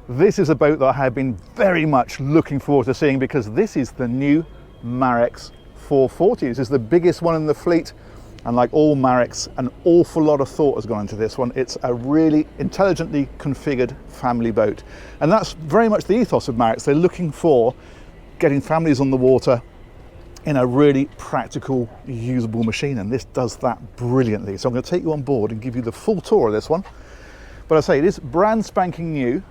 This is a boat that I have been very much looking forward to seeing, because this is the new Marex 440. This is the biggest one in the fleet, and like all Marex, an awful lot of thought has gone into this one. It's a really intelligently configured family boat, and that's very much the ethos of Marex. They're looking for getting families on the water in a really practical, usable machine, and this does that brilliantly. So I'm going to take you on board and give you the full tour of this one. But I say it is brand spanking new,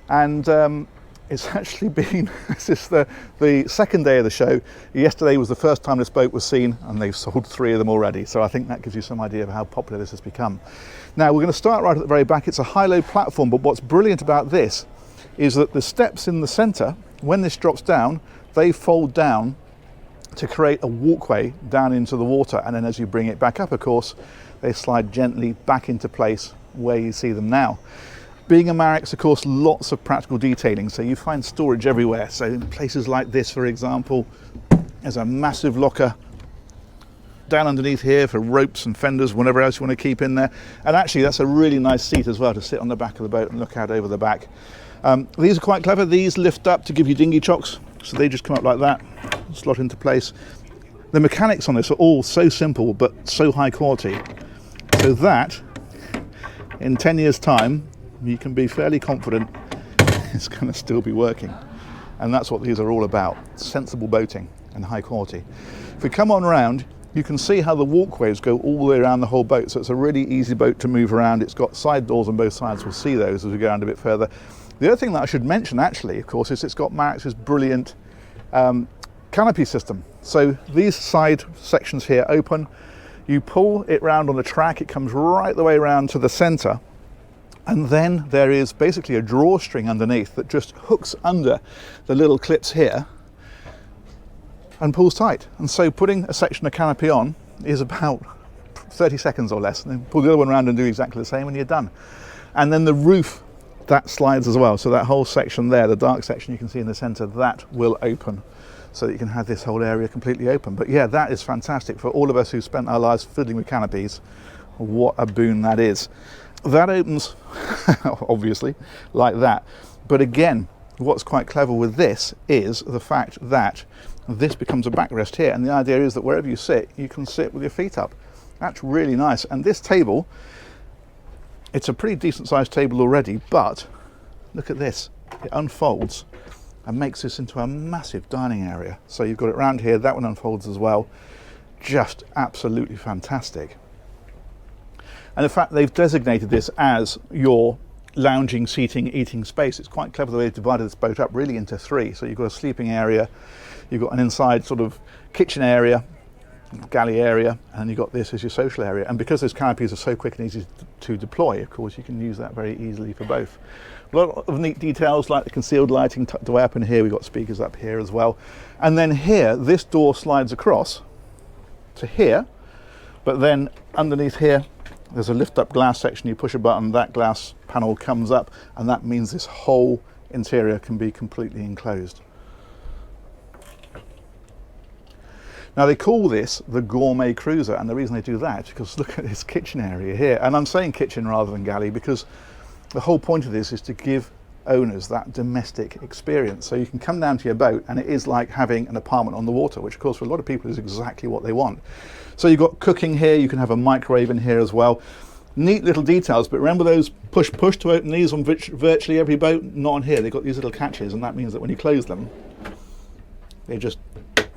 and it's actually been, this is the second day of the show. Yesterday was the first time this boat was seen, and they've sold 3 of them already. So I think that gives you some idea of how popular this has become. Now we're going to start right at the very back. It's a high-low platform, but what's brilliant about this is that the steps in the center, when this drops down, they fold down to create a walkway down into the water, and then as you bring it back up, of course, they slide gently back into place where you see them now. Being a Marex, of course, lots of practical detailing, so you find storage everywhere. So in places like this, for example, there's a massive locker down underneath here for ropes and fenders, whatever else you want to keep in there. And actually that's a really nice seat as well, to sit on the back of the boat and look out over the back. These are quite clever. These lift up to give you dinghy chocks, so they just come up like that, slot into place. The mechanics on this are all so simple but so high quality, so that in 10 years time you can be fairly confident it's going to still be working. And that's what these are all about: sensible boating and high quality. If we come on around, you can see how the walkways go all the way around the whole boat, so it's a really easy boat to move around. It's got side doors on both sides. We'll see those as we go around a bit further. The other thing that I should mention, actually, of course, is it's got Marex's brilliant canopy system. So these side sections here open, you pull it round on the track, it comes right the way around to the center, and then there is basically a drawstring underneath that just hooks under the little clips here and pulls tight. And so putting a section of canopy on is about 30 seconds or less, and then pull the other one around and do exactly the same, and you're done. And then the roof, that slides as well, so that whole section there, the dark section you can see in the center, that will open, so that you can have this whole area completely open. But yeah, that is fantastic for all of us who spent our lives fiddling with canopies. What a boon that is. That opens obviously like that, but again, what's quite clever with this is the fact that this becomes a backrest here, and the idea is that wherever you sit, you can sit with your feet up. That's really nice. And this table, it's a pretty decent sized table already, but look at this, it unfolds and makes this into a massive dining area. So you've got it around here, that one unfolds as well. Just absolutely fantastic. And in fact, they've designated this as your lounging, seating, eating space. It's quite clever the way they've divided this boat up really into 3. So you've got a sleeping area, you've got an inside sort of kitchen area, galley area, and you've got this as your social area. And because those canopies are so quick and easy to deploy, of course, you can use that very easily for both. A lot of neat details like the concealed lighting tucked away up in here. We've got speakers up here as well. And then here, this door slides across to here, but then underneath here, there's a lift up glass section. You push a button, that glass panel comes up, and that means this whole interior can be completely enclosed. Now they call this the Gourmet Cruiser, and the reason they do that is because look at this kitchen area here. And I'm saying kitchen rather than galley because the whole point of this is to give owners that domestic experience. So you can come down to your boat and it is like having an apartment on the water, which of course for a lot of people is exactly what they want. So you've got cooking here, you can have a microwave in here as well. Neat little details, but remember those push to open these on virtually every boat? Not on here. They've got these little catches, and that means that when you close them, they just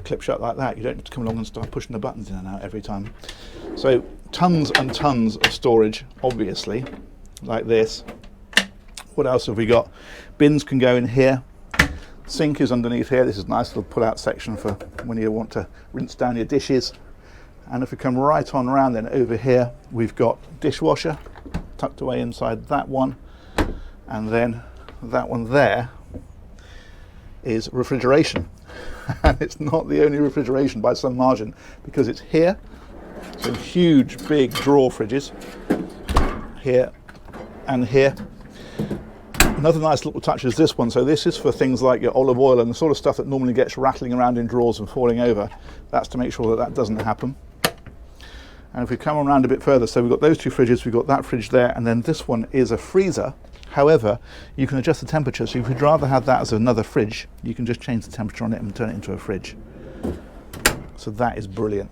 clip shut like that. You don't have to come along and start pushing the buttons in and out every time. So tons and tons of storage, obviously, like this. What else have we got? Bins can go in here. Sink is underneath here. This is a nice little pull-out section for when you want to rinse down your dishes. And if we come right on around, then over here we've got dishwasher tucked away inside that one, and then that one there is refrigeration. And it's not the only refrigeration by some margin, because it's here, some huge big drawer fridges here and here. Another nice little touch is this one. So this is for things like your olive oil and the sort of stuff that normally gets rattling around in drawers and falling over. That's to make sure that that doesn't happen. And if we come around a bit further, so we've got those 2 fridges, we've got that fridge there, and then this one is a freezer However, you can adjust the temperature, so if you'd rather have that as another fridge, you can just change the temperature on it and turn it into a fridge. So that is brilliant.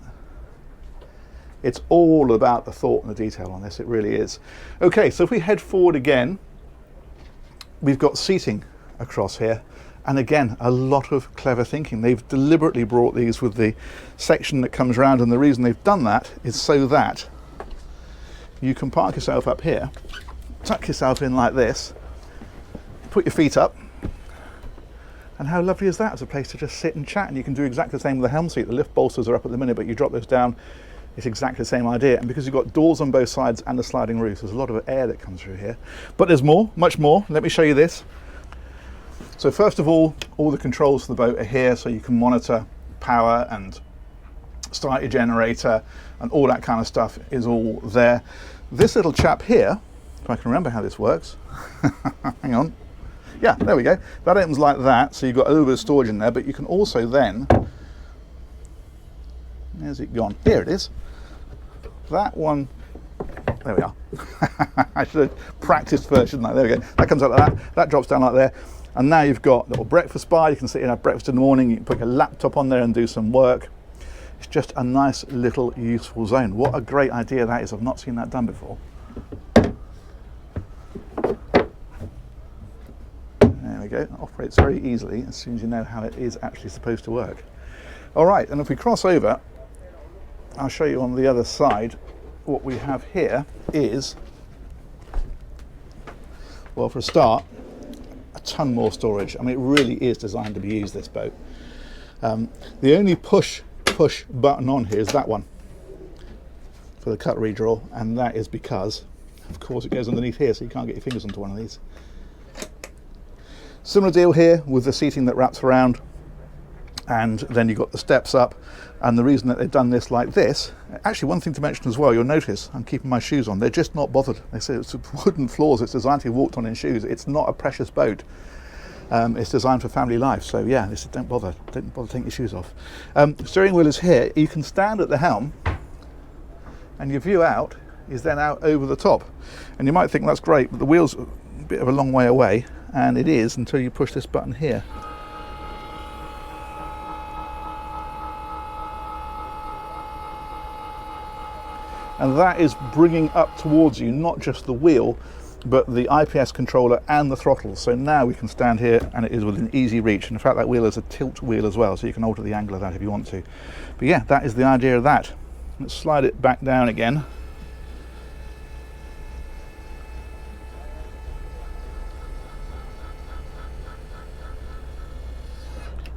It's all about the thought and the detail on this, it really is. Okay, so if we head forward again, we've got seating across here. And again, a lot of clever thinking. They've deliberately brought these with the section that comes around, and the reason they've done that is so that you can park yourself up here, tuck yourself in like this, put your feet up, and how lovely is that as a place to just sit and chat? And you can do exactly the same with the helm seat. The lift bolsters are up at the minute, but you drop those down, it's exactly the same idea. And because you've got doors on both sides and the sliding roof, there's a lot of air that comes through here. But there's more, much more. Let me show you this. So first of all the controls for the boat are here, so you can monitor power and start your generator and all that kind of stuff is all there. This little chap here, if I can remember how this works, hang on. Yeah, there we go. That opens like that, so you've got a little bit of storage in there, but you can also then, where's it gone? Here it is. That one, there we are. I should have practiced first, shouldn't I? There we go. That comes out like that. That drops down like there. And now you've got a little breakfast bar. You can sit and have breakfast in the morning. You can put your laptop on there and do some work. It's just a nice little useful zone. What a great idea that is. I've not seen that done before. There we go. It operates very easily as soon as you know how it is actually supposed to work. All right, and if we cross over, I'll show you on the other side. What we have here is, well, for a start, a ton more storage. I mean, it really is designed to be used, this boat. The only push button on here is that one for the cutlery drawer, and that is because, of course, it goes underneath here, so you can't get your fingers onto one of these. Similar deal here with the seating that wraps around, and then you've got the steps up. And the reason that they've done this like this, actually one thing to mention as well, you'll notice I'm keeping my shoes on. They're just not bothered. They say it's wooden floors, it's designed to be walked on in shoes. It's not a precious boat. It's designed for family life. So yeah, this don't bother taking your shoes off. Steering wheel is here. You can stand at the helm and your view out is then out over the top. And you might think that's great, but the wheel's a bit of a long way away, and it is until you push this button here. And that is bringing up towards you not just the wheel, but the IPS controller and the throttle. So now we can stand here and it is within easy reach. And in fact, that wheel is a tilt wheel as well, so you can alter the angle of that if you want to. But yeah, that is the idea of that. Let's slide it back down again.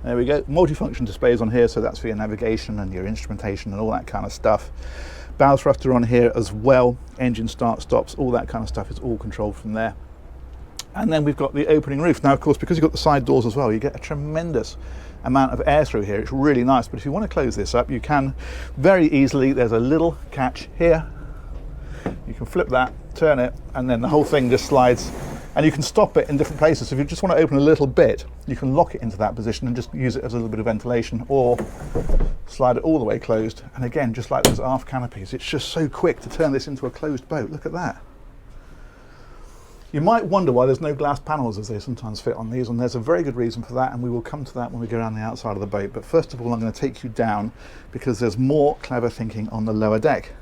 There we go. Multifunction displays on here, so that's for your navigation and your instrumentation and all that kind of stuff. Bow thruster on here as well, engine start stops, all that kind of stuff is all controlled from there. And then we've got the opening roof. Now of course, because you've got the side doors as well, you get a tremendous amount of air through here. It's really nice, but if you want to close this up, you can very easily. There's a little catch here. You can flip that, turn it, and then the whole thing just slides. And you can stop it in different places. So if you just want to open a little bit, you can lock it into that position and just use it as a little bit of ventilation, or slide it all the way closed. And again, just like those aft canopies, it's just so quick to turn this into a closed boat. Look at that. You might wonder why there's no glass panels as they sometimes fit on these, and there's a very good reason for that, and we will come to that when we go around the outside of the boat. But first of all, I'm going to take you down because there's more clever thinking on the lower deck.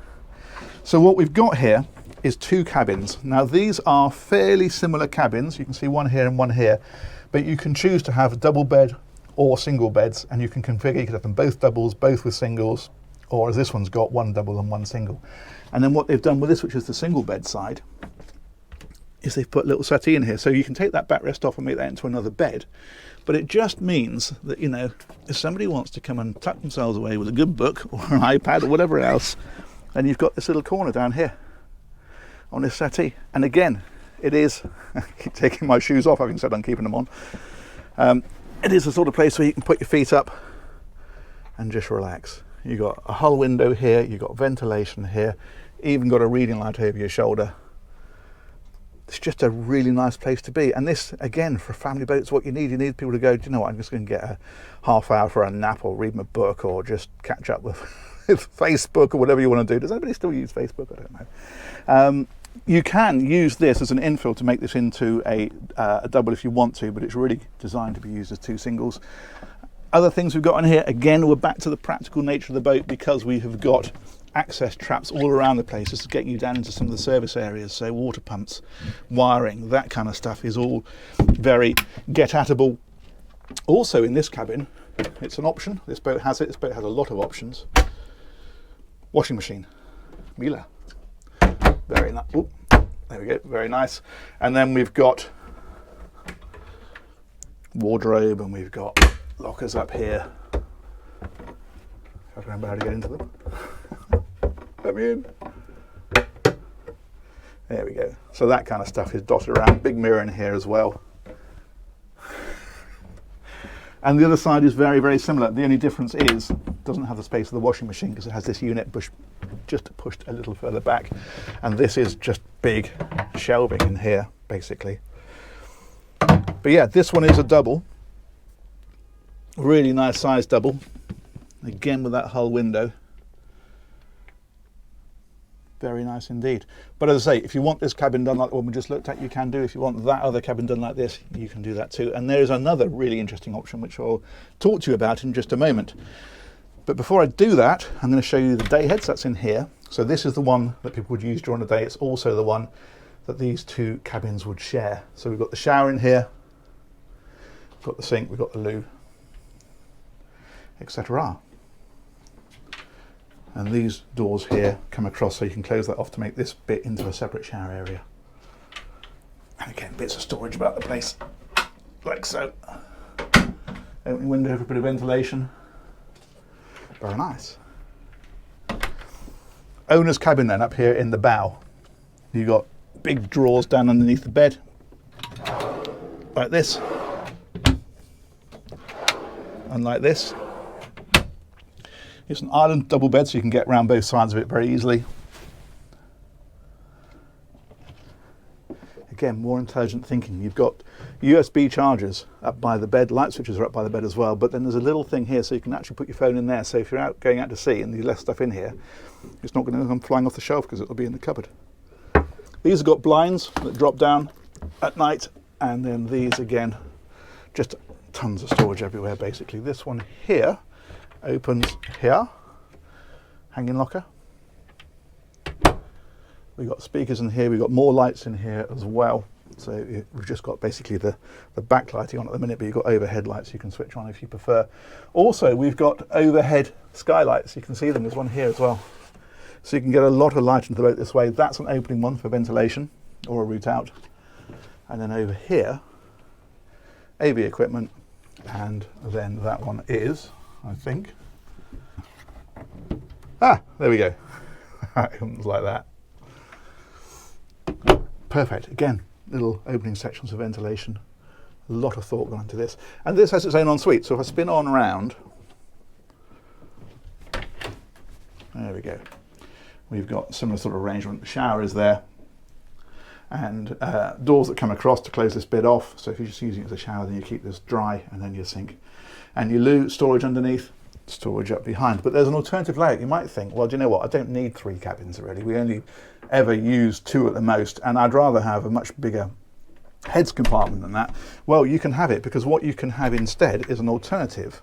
So what we've got here is two cabins. Now these are fairly similar cabins. You can see one here and one here, but you can choose to have a double bed or single beds, and you can configure, you could have them both doubles, both with singles, or as this one's got, one double and one single. And then what they've done with this, which is the single bed side, is they've put a little settee in here, so you can take that backrest off and make that into another bed. But it just means that, you know, if somebody wants to come and tuck themselves away with a good book or an iPad or whatever else, then you've got this little corner down here on this settee. And again, it is, I keep taking my shoes off having said I'm keeping them on. It is the sort of place where you can put your feet up and just relax. You've got a hull window here, you've got ventilation here, even got a reading light over your shoulder. It's just a really nice place to be. And this, again, for a family boat, is what you need. You need people to go, do you know what, I'm just going to get a half hour for a nap or read my book or just catch up with Facebook or whatever you want to do. Does anybody still use Facebook? I don't know. You can use this as an infill to make this into a double if you want to, but it's really designed to be used as two singles. Other things we've got in here, again, we're back to the practical nature of the boat because we have got access traps all around the place. This is getting you down into some of the service areas, so water pumps, wiring, that kind of stuff is all very get-atable. Also in this cabin, it's an option. This boat has it. This boat has a lot of options. Washing machine, Miele. Very nice. There we go. Very nice. And then we've got wardrobe, and we've got lockers up here. If I can remember how to get into them. Let me in. There we go. So that kind of stuff is dotted around. Big mirror in here as well. And the other side is very, very similar. The only difference is it doesn't have the space of the washing machine because it has this unit just pushed a little further back. And this is just big shelving in here, basically. But yeah, this one is a double. Really nice size double. Again with that hull window. Very nice indeed. But as I say, if you want this cabin done like the one we just looked at, you can do. If you want that other cabin done like this, you can do that too. And there is another really interesting option which I'll talk to you about in just a moment. But before I do that, I'm going to show you the day heads that's in here. So this is the one that people would use during the day. It's also the one that these two cabins would share. So we've got the shower in here, we've got the sink, we've got the loo, etc. And these doors here come across, so you can close that off to make this bit into a separate shower area. And again, bits of storage about the place, like so. Opening window for a bit of ventilation. Very nice. Owner's cabin then, up here in the bow. You've got big drawers down underneath the bed, like this, and like this. It's an island double bed, so you can get around both sides of it very easily. Again, more intelligent thinking. You've got USB chargers up by the bed, light switches are up by the bed as well, but then there's a little thing here so you can actually put your phone in there. So if you're going out to sea and you left stuff in here, it's not going to come flying off the shelf because it'll be in the cupboard. These have got blinds that drop down at night, and then these again, just tons of storage everywhere basically. This one here opens here, hanging locker. We've got speakers in here, we've got more lights in here as well. So we've just got basically the backlighting on at the minute, but you've got overhead lights you can switch on if you prefer. Also, we've got overhead skylights, you can see them, there's one here as well. So you can get a lot of light into the boat this way. That's an opening one for ventilation or a route out. And then over here, AV equipment, and then that one is, I think. There we go. It was like that. Perfect. Again, little opening sections for ventilation. A lot of thought gone into this. And this has its own ensuite. So if I spin on round, there we go. We've got a similar sort of arrangement. The shower is there. And doors that come across to close this bit off. So if you're just using it as a shower, then you keep this dry, and then your sink. And your loo, storage underneath, storage up behind. But there's an alternative layout. You might think, well, do you know what? I don't need 3 cabins really. We only ever use 2 at the most, and I'd rather have a much bigger heads compartment than that. Well, you can have it, because what you can have instead is an alternative,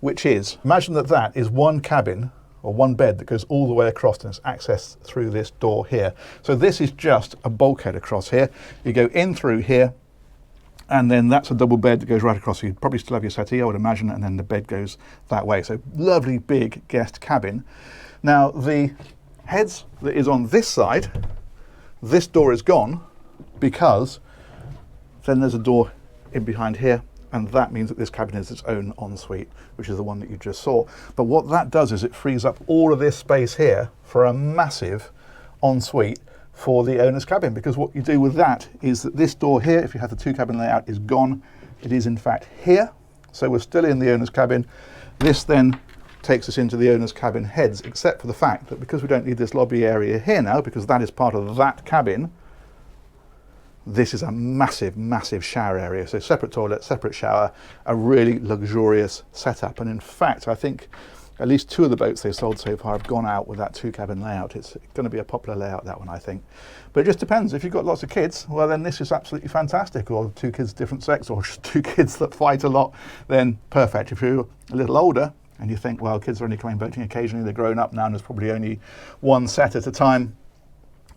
which is, imagine that is one cabin or one bed that goes all the way across and is accessed through this door here. So this is just a bulkhead across here. You go in through here, and then that's a double bed that goes right across. So you'd probably still have your settee, I would imagine, and then the bed goes that way. So lovely big guest cabin. Now the heads that is on this side, this door is gone, because then there's a door in behind here, and that means that this cabin has its own ensuite, which is the one that you just saw. But what that does is it frees up all of this space here for a massive ensuite for the owner's cabin, because what you do with that is that this door here, if you have the 2 cabin layout, is gone. It is in fact here, so we're still in the owner's cabin. This then takes us into the owner's cabin heads, except for the fact that because we don't need this lobby area here now, because that is part of that cabin, this is a massive, massive shower area. So separate toilet, separate shower, a really luxurious setup. And in fact, I think At least 2 of the boats they've sold so far have gone out with that 2-cabin layout. It's going to be a popular layout, that one, I think. But it just depends. If you've got lots of kids, well, then this is absolutely fantastic. Or 2 kids different sex, or just 2 kids that fight a lot, then perfect. If you're a little older and you think, well, kids are only coming boating occasionally, they're grown up now and there's probably only one set at a time,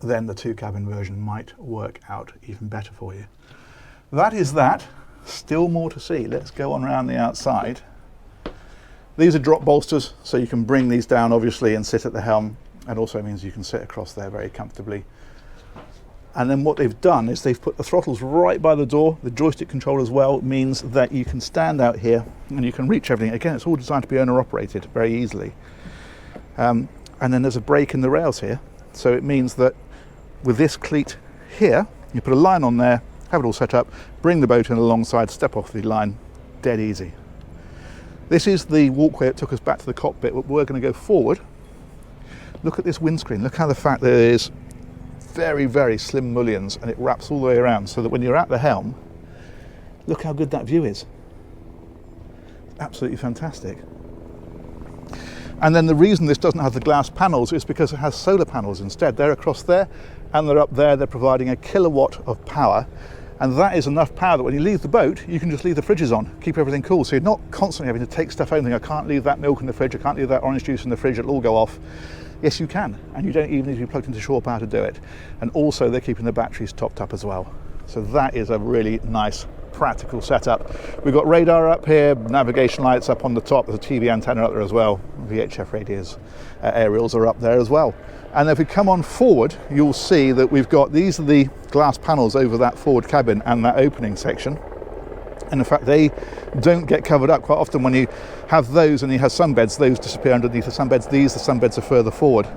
then the 2-cabin version might work out even better for you. That is that. Still more to see. Let's go on around the outside. These are drop bolsters, so you can bring these down obviously and sit at the helm. It also means you can sit across there very comfortably. And then what they've done is they've put the throttles right by the door. The joystick control as well means that you can stand out here and you can reach everything. Again, it's all designed to be owner operated very easily. And then there's a brake in the rails here. So it means that with this cleat here, you put a line on there, have it all set up, bring the boat in alongside, step off the line, dead easy. This is the walkway that took us back to the cockpit, but we're going to go forward. Look at this windscreen. Look how the fact that there is very, very slim mullions and it wraps all the way around so that when you're at the helm, look how good that view is. Absolutely fantastic. And then the reason this doesn't have the glass panels is because it has solar panels instead. They're across there and they're up there. They're providing a kilowatt of power. And that is enough power that when you leave the boat, you can just leave the fridges on, keep everything cool. So you're not constantly having to take stuff home and think, I can't leave that milk in the fridge, I can't leave that orange juice in the fridge, it'll all go off. Yes, you can. And you don't even need to be plugged into shore power to do it. And also they're keeping the batteries topped up as well. So that is a really nice, practical setup. We've got radar up here, navigation lights up on the top, there's a TV antenna up there as well. VHF radios, aerials are up there as well. And if we come on forward, you'll see that we've got, these are the glass panels over that forward cabin and that opening section. And in fact, they don't get covered up. Quite often when you have those and you have sunbeds, those disappear underneath the sunbeds. These, the sunbeds are further forward.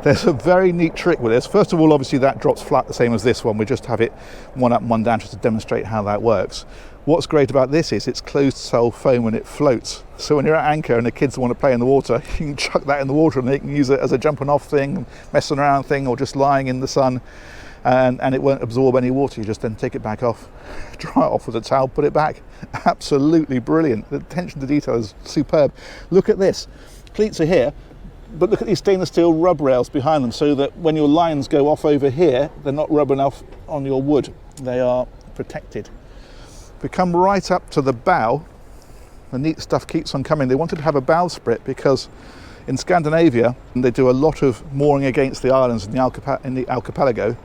There's a very neat trick with this. First of all, obviously that drops flat the same as this one. We just have it one up and one down just to demonstrate how that works. What's great about this is it's closed cell foam and it floats. So when you're at anchor and the kids want to play in the water, you can chuck that in the water and they can use it as a jumping off thing, messing around thing, or just lying in the sun, and it won't absorb any water. You just then take it back off, dry it off with a towel, put it back. Absolutely brilliant. The attention to detail is superb. Look at this. Cleats are here, but look at these stainless steel rub rails behind them so that when your lines go off over here, they're not rubbing off on your wood. They are protected. If we come right up to the bow, the neat stuff keeps on coming. They wanted to have a bowsprit because in Scandinavia they do a lot of mooring against the islands in the archipelago,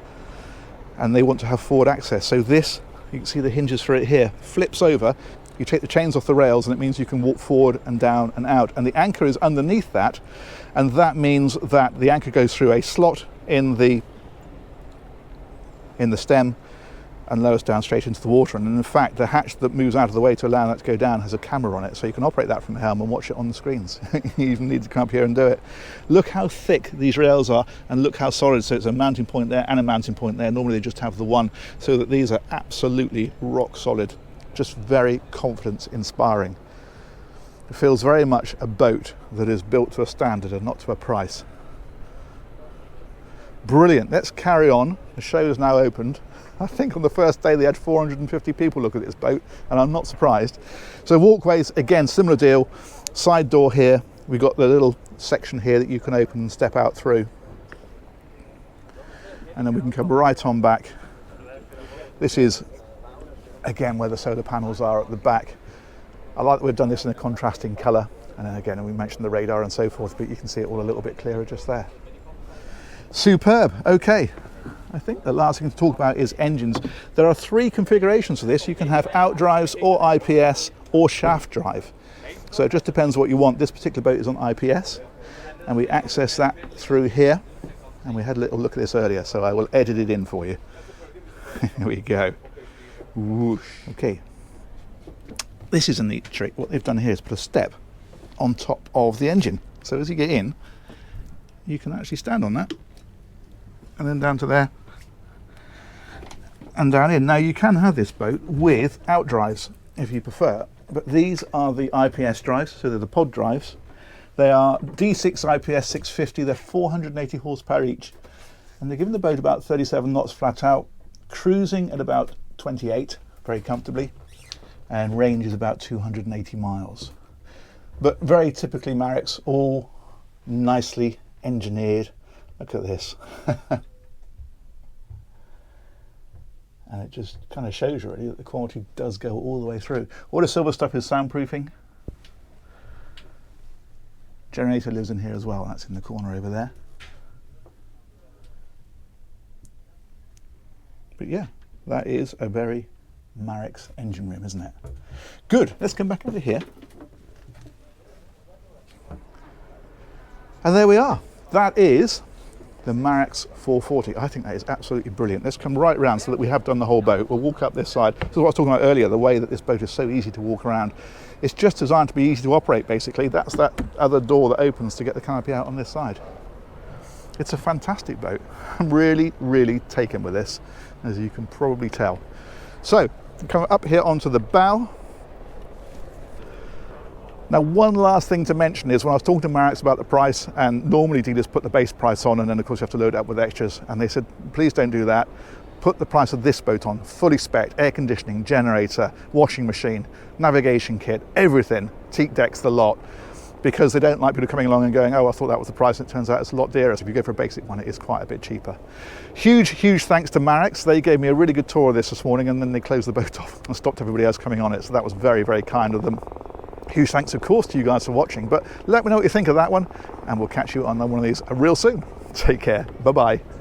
and they want to have forward access. So this, you can see the hinges for it here, flips over. You take the chains off the rails and it means you can walk forward and down and out. And the anchor is underneath that, and that means that the anchor goes through a slot in the stem and lowers down straight into the water. And in fact, the hatch that moves out of the way to allow that to go down has a camera on it, so you can operate that from the helm and watch it on the screens. You even need to come up here and do it. Look how thick these rails are, and look how solid. So it's a mounting point there and a mounting point there. Normally they just have the one, so that these are absolutely rock solid. Just very confidence inspiring. It feels very much a boat that is built to a standard and not to a price. Brilliant. Let's carry on. The show is now opened. I think on the first day they had 450 people look at this boat, and I'm not surprised. So walkways, again, similar deal. Side door here. We've got the little section here that you can open and step out through. And then we can come right on back. This is, again, where the solar panels are at the back. I like that we've done this in a contrasting colour. And then again, we mentioned the radar and so forth, but you can see it all a little bit clearer just there. Superb. Okay. I think the last thing to talk about is engines. There are 3 configurations for this. You can have outdrives or IPS or shaft drive. So it just depends what you want. This particular boat is on IPS, and we access that through here. And we had a little look at this earlier, so I will edit it in for you. Here we go. Whoosh. Okay. This is a neat trick. What they've done here is put a step on top of the engine. So as you get in, you can actually stand on that, and then down to there, and down in. Now you can have this boat with outdrives if you prefer, but these are the IPS drives, so they're the pod drives. They are D6 IPS 650, they're 480 horsepower each, and they're giving the boat about 37 knots flat out, cruising at about 28 very comfortably, and range is about 280 miles. but very typically Marex, all nicely engineered. Look at this. And it just kind of shows you really that the quality does go all the way through. All the silver stuff is soundproofing. Generator lives in here as well, that's in the corner over there. But yeah, that is a very Marex engine room, isn't it? Good, let's come back over here. And there we are. That is the Marex 440. I think that is absolutely brilliant. Let's come right round so that we have done the whole boat. We'll walk up this side. This is what I was talking about earlier, the way that this boat is so easy to walk around. It's just designed to be easy to operate, basically. That's that other door that opens to get the canopy out on this side. It's a fantastic boat. I'm really, really taken with this, as you can probably tell. So, come up here onto the bow. Now, one last thing to mention is when I was talking to Marex about the price, and normally dealers put the base price on and then of course you have to load it up with extras, and they said, please don't do that. Put the price of this boat on, fully spec'd, air conditioning, generator, washing machine, navigation kit, everything, teak decks, the lot, because they don't like people coming along and going, oh, I thought that was the price, and it turns out it's a lot dearer. So if you go for a basic one, it is quite a bit cheaper. Huge, huge thanks to Marex. They gave me a really good tour of this morning, and then they closed the boat off and stopped everybody else coming on it. So that was very, very kind of them. Huge thanks, of course, to you guys for watching, but let me know what you think of that one, and we'll catch you on one of these real soon. Take care. Bye-bye.